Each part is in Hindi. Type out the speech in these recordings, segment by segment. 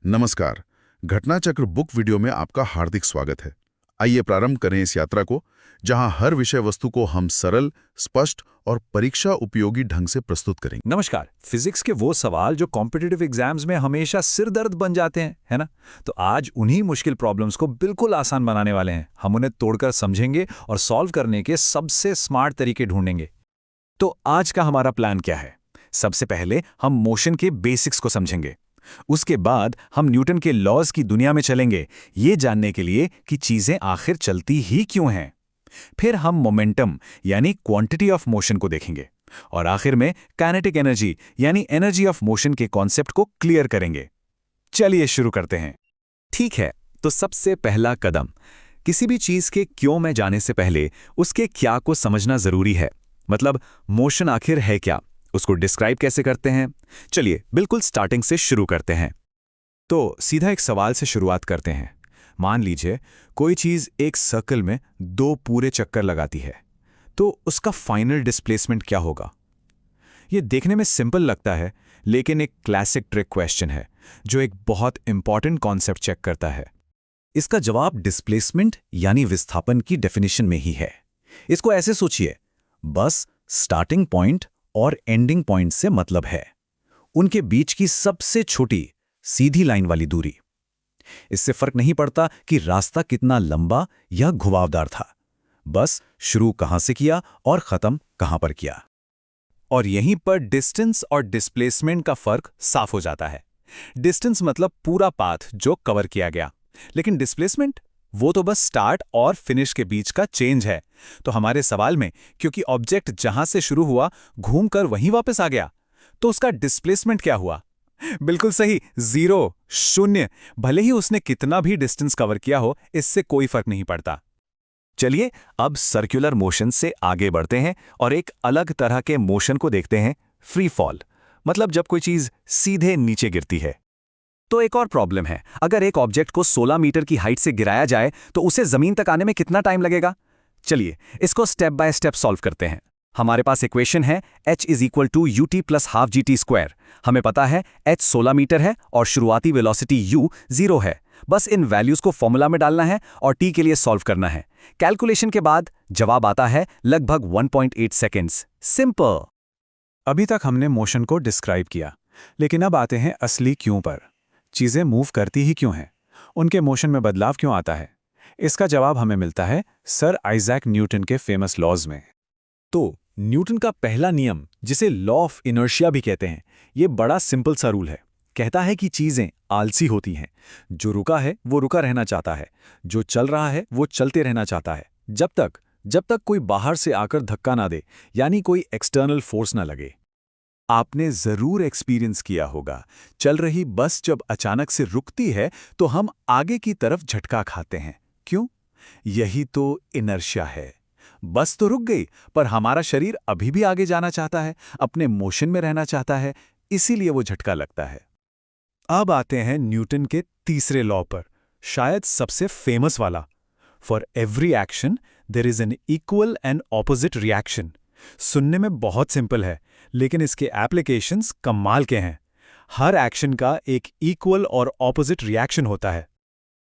नमस्कार। घटना चक्र बुक वीडियो में आपका हार्दिक स्वागत है। आइए प्रारंभ करें इस यात्रा को, जहां हर विषय वस्तु को हम सरल, स्पष्ट और परीक्षा उपयोगी ढंग से प्रस्तुत करेंगे। नमस्कार। फिजिक्स के वो सवाल जो कॉम्पिटिटिव एग्जाम्स में हमेशा सिर दर्द बन जाते हैं, है ना? तो आज उन्हीं मुश्किल प्रॉब्लम्स को बिल्कुल आसान बनाने वाले हैं। हम उन्हें तोड़कर समझेंगे और सॉल्व करने के सबसे स्मार्ट तरीके ढूंढेंगे। तो आज का हमारा प्लान क्या है? सबसे पहले हम मोशन के बेसिक्स को समझेंगे। उसके बाद हम न्यूटन के लॉज की दुनिया में चलेंगे, ये जानने के लिए कि चीजें आखिर चलती ही क्यों हैं। फिर हम मोमेंटम यानी क्वांटिटी ऑफ मोशन को देखेंगे और आखिर में काइनेटिक एनर्जी यानी एनर्जी ऑफ मोशन के कॉन्सेप्ट को क्लियर करेंगे। चलिए शुरू करते हैं। ठीक है, तो सबसे पहला कदम, किसी भी चीज के क्यों में जाने से पहले उसके क्या को समझना जरूरी है। मतलब मोशन आखिर है क्या, उसको डिस्क्राइब कैसे करते हैं। चलिए बिल्कुल स्टार्टिंग से शुरू करते हैं। तो सीधा एक सवाल से शुरुआत करते हैं। मान लीजिए कोई चीज एक सर्कल में 2 पूरे चक्कर लगाती है, तो उसका फाइनल डिस्प्लेसमेंट क्या होगा? यह देखने में सिंपल लगता है, लेकिन एक क्लासिक ट्रिक क्वेश्चन है जो एक बहुत इंपॉर्टेंट कॉन्सेप्ट चेक करता है। इसका जवाब डिस्प्लेसमेंट यानी विस्थापन की डेफिनेशन में ही है। इसको ऐसे सोचिए, बस स्टार्टिंग पॉइंट और एंडिंग पॉइंट से मतलब है उनके बीच की सबसे छोटी सीधी लाइन वाली दूरी। इससे फर्क नहीं पड़ता कि रास्ता कितना लंबा या घुमावदार था, बस शुरू कहां से किया और खत्म कहां पर किया। और यहीं पर डिस्टेंस और डिस्प्लेसमेंट का फर्क साफ हो जाता है। डिस्टेंस मतलब पूरा पाथ जो कवर किया गया, लेकिन डिस्प्लेसमेंट वो तो बस स्टार्ट और फिनिश के बीच का चेंज है। तो हमारे सवाल में क्योंकि ऑब्जेक्ट जहां से शुरू हुआ घूमकर वहीं वापस आ गया, तो उसका डिस्प्लेसमेंट क्या हुआ? बिल्कुल सही, 0, 0। भले ही उसने कितना भी डिस्टेंस कवर किया हो, इससे कोई फर्क नहीं पड़ता। चलिए अब सर्कुलर मोशन से आगे बढ़ते हैं और एक अलग तरह के मोशन को देखते हैं, फ्री फॉल। मतलब जब कोई चीज सीधे नीचे गिरती है। तो एक और प्रॉब्लम है, अगर एक ऑब्जेक्ट को 16 मीटर की हाइट से गिराया जाए तो उसे जमीन तक आने में कितना टाइम लगेगा? चलिए इसको स्टेप बाय स्टेप सॉल्व करते हैं। हमारे पास इक्वेशन है h = ut + ½ gt²। हमें पता है h 16 मीटर है और शुरुआती वेलोसिटी u 0 है। बस इन वैल्यूज को फॉर्मूला में डालना है और t के लिए सॉल्व करना है। कैलकुलेशन के बाद जवाब आता है लगभग 1.8 सेकेंड्स। सिंपल। अभी तक हमने मोशन को डिस्क्राइब किया, लेकिन अब आते हैं असली क्यों पर। चीजें मूव करती ही क्यों हैं? उनके मोशन में बदलाव क्यों आता है? इसका जवाब हमें मिलता है सर आइजैक न्यूटन के फेमस लॉज में। तो न्यूटन का पहला नियम, जिसे लॉ ऑफ इनर्शिया भी कहते हैं, ये बड़ा सिंपल सा रूल है। कहता है कि चीजें आलसी होती हैं। जो रुका है वो रुका रहना चाहता है, जो चल रहा है वो चलते रहना चाहता है, जब तक कोई बाहर से आकर धक्का ना दे, यानी कोई एक्सटर्नल फोर्स ना लगे। आपने जरूर एक्सपीरियंस किया होगा, चल रही बस जब अचानक से रुकती है तो हम आगे की तरफ झटका खाते हैं। क्यों? यही तो इनर्शिया है। बस तो रुक गई, पर हमारा शरीर अभी भी आगे जाना चाहता है, अपने मोशन में रहना चाहता है, इसीलिए वो झटका लगता है। अब आते हैं न्यूटन के तीसरे लॉ पर, शायद सबसे फेमस वाला। For every action there is an equal and opposite reaction. सुनने में बहुत सिंपल है, लेकिन इसके एप्लीकेशंस कमाल के हैं। हर एक्शन का एक इक्वल और ऑपोजिट रिएक्शन होता है।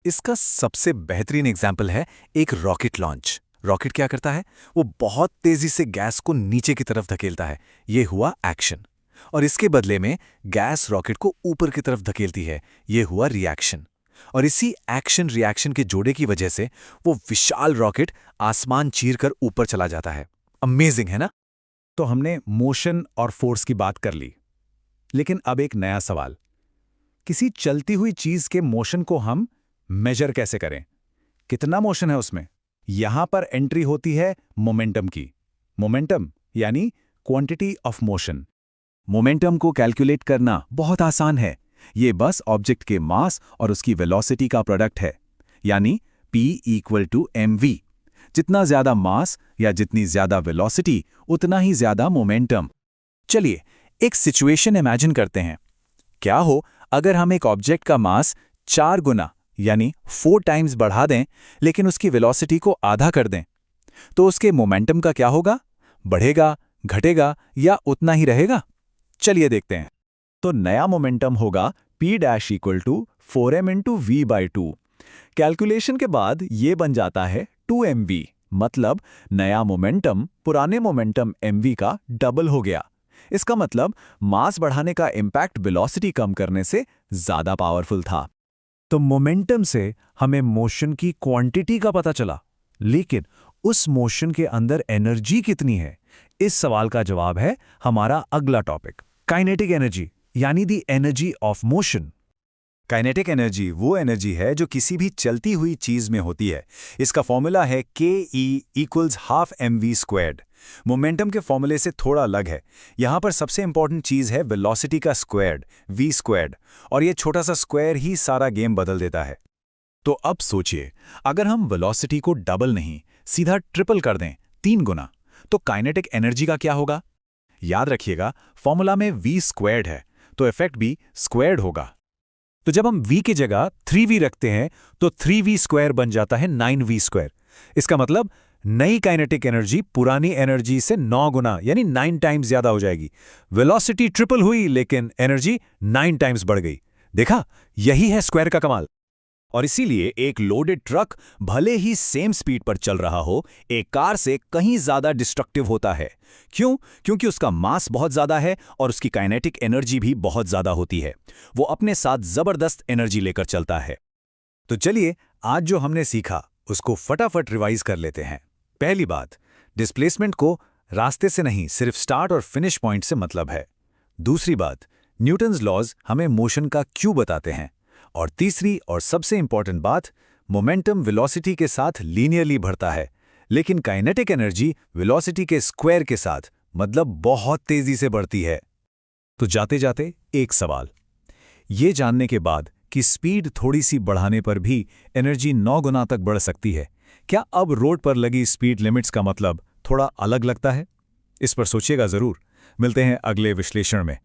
इसका सबसे बेहतरीन एग्जाम्पल है एक रॉकेट लॉन्च। रॉकेट क्या करता है? वो बहुत तेजी से गैस को नीचे की तरफ धकेलता है, ये हुआ एक्शन। और इसके बदले में गैस रॉकेट को ऊपर की तरफ धकेलती है, ये हुआ रिएक्शन। और इसी एक्शन रिएक्शन के जोड़े की वजह से वो विशाल रॉकेट आसमान चीरकर ऊपर चला जाता है। अमेजिंग है ना? तो हमने मोशन और फोर्स की बात कर ली, लेकिन अब एक नया सवाल, किसी चलती हुई चीज के मोशन को हम मेजर कैसे करें? कितना मोशन है उसमें? यहां पर एंट्री होती है मोमेंटम की। मोमेंटम यानी क्वांटिटी ऑफ मोशन। मोमेंटम को कैलकुलेट करना बहुत आसान है। ये बस ऑब्जेक्ट के मास और उसकी वेलोसिटी का प्रोडक्ट है, यानी P = mv। जितना ज्यादा मास या जितनी ज्यादा वेलोसिटी, उतना ही ज्यादा मोमेंटम। चलिए एक सिचुएशन इमेजिन करते हैं। क्या हो अगर हम एक ऑब्जेक्ट का मास 4 गुना यानी 4 टाइम्स बढ़ा दें, लेकिन उसकी वेलोसिटी को आधा कर दें? तो उसके मोमेंटम का क्या होगा? बढ़ेगा, घटेगा या उतना ही रहेगा? चलिए देखते हैं। तो नया मोमेंटम होगा P' = 4m into v by 2। Calculation के बाद ये बन जाता है 2mv, मतलब नया मोमेंटम पुराने मोमेंटम mv का डबल हो गया। इसका मतलब मास बढ़ाने का इम्पैक्ट वेलोसिटी कम करने से ज्यादा पावरफुल था। तो मोमेंटम से हमें मोशन की क्वांटिटी का पता चला, लेकिन उस मोशन के अंदर एनर्जी कितनी है? इस सवाल का जवाब है हमारा अगला टॉपिक, काइनेटिक एनर्जी, यानी दी energy of motion. Kinetic energy वो एनर्जी है जो किसी भी चलती हुई चीज में होती है। इसका फॉर्मूला है ke = ½ mv²। मोमेंटम के फॉर्मूले से थोड़ा अलग है। यहां पर सबसे इंपॉर्टेंट चीज है वेलोसिटी का स्क्वायर्ड, v², और ये छोटा सा स्क्वायर ही सारा गेम बदल देता है। तो अब सोचिए, अगर हम वेलोसिटी को डबल नहीं सीधा ट्रिपल कर दें, 3 गुना, तो काइनेटिक एनर्जी का क्या होगा? याद रखिएगा, फॉर्मूला में v² है, तो इफेक्ट भी स्क्वायर्ड होगा। तो जब हम v की जगह 3v रखते हैं तो 3v² बन जाता है 9v²। इसका मतलब नई काइनेटिक एनर्जी पुरानी एनर्जी से 9 गुना यानी 9 टाइम्स ज्यादा हो जाएगी। वेलोसिटी ट्रिपल हुई लेकिन एनर्जी 9 टाइम्स बढ़ गई। देखा, यही है स्क्वायर का कमाल। और इसीलिए एक लोडेड ट्रक भले ही सेम स्पीड पर चल रहा हो, एक कार से कहीं ज्यादा डिस्ट्रक्टिव होता है। क्यों? क्योंकि उसका मास बहुत ज्यादा है और उसकी काइनेटिक एनर्जी भी बहुत ज्यादा होती है। वो अपने साथ जबरदस्त एनर्जी लेकर चलता है। तो चलिए, आज जो हमने सीखा उसको फटाफट रिवाइज कर लेते हैं। पहली बात, डिस्प्लेसमेंट को रास्ते से नहीं सिर्फ स्टार्ट और फिनिश पॉइंट से मतलब है। दूसरी बात, न्यूटन्स लॉज हमें मोशन का क्यों बताते हैं। और तीसरी और सबसे इंपॉर्टेंट बात, मोमेंटम वेलोसिटी के साथ लीनियरली बढ़ता है, लेकिन काइनेटिक एनर्जी वेलोसिटी के स्क्वायर के साथ मतलब बहुत तेजी से बढ़ती है। तो जाते जाते एक सवाल, ये जानने के बाद कि स्पीड थोड़ी सी बढ़ाने पर भी एनर्जी 9 गुना तक बढ़ सकती है, क्या अब रोड पर लगी स्पीड लिमिट्स का मतलब थोड़ा अलग लगता है? इस पर सोचिएगा जरूर। मिलते हैं अगले विश्लेषण में।